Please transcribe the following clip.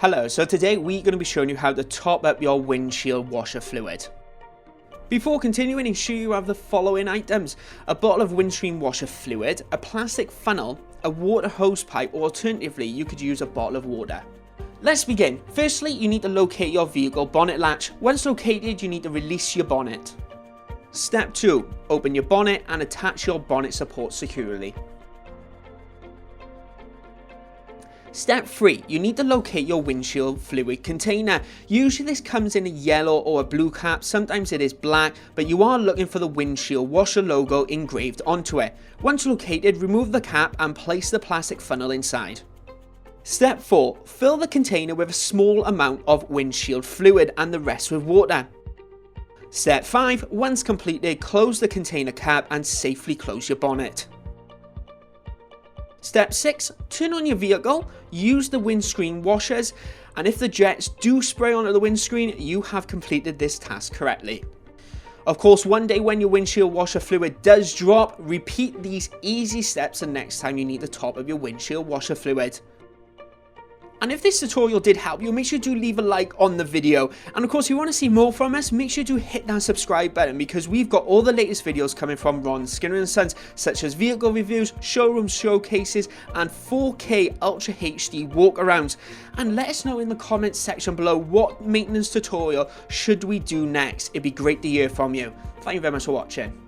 Hello, so today we're going to be showing you how to top up your windshield washer fluid. Before continuing, ensure you have the following items: a bottle of windscreen washer fluid, a plastic funnel, a water hose pipe, or alternatively you could use a bottle of water. Let's begin. Firstly, you need to locate your vehicle bonnet latch. Once located, you need to release your bonnet. Step 2. Open your bonnet and attach your bonnet support securely. Step 3. You need to locate your windshield fluid container. Usually this comes in a yellow or a blue cap, sometimes it is black, but you are looking for the windshield washer logo engraved onto it. Once located, remove the cap and place the plastic funnel inside. Step 4. Fill the container with a small amount of windshield fluid and the rest with water. Step 5. Once completed, close the container cap and safely close your bonnet. Step 6. Turn on your vehicle, use the windscreen washers, and if the jets do spray onto the windscreen, you have completed this task correctly. Of course, one day when your windshield washer fluid does drop, repeat these easy steps the next time you need the top of your windshield washer fluid. And if this tutorial did help you, make sure to leave a like on the video. And of course, if you want to see more from us, make sure to hit that subscribe button, because we've got all the latest videos coming from Ron Skinner & Sons, such as vehicle reviews, showroom showcases, and 4K Ultra HD walkarounds. And let us know in the comments section below what maintenance tutorial should we do next. It'd be great to hear from you. Thank you very much for watching.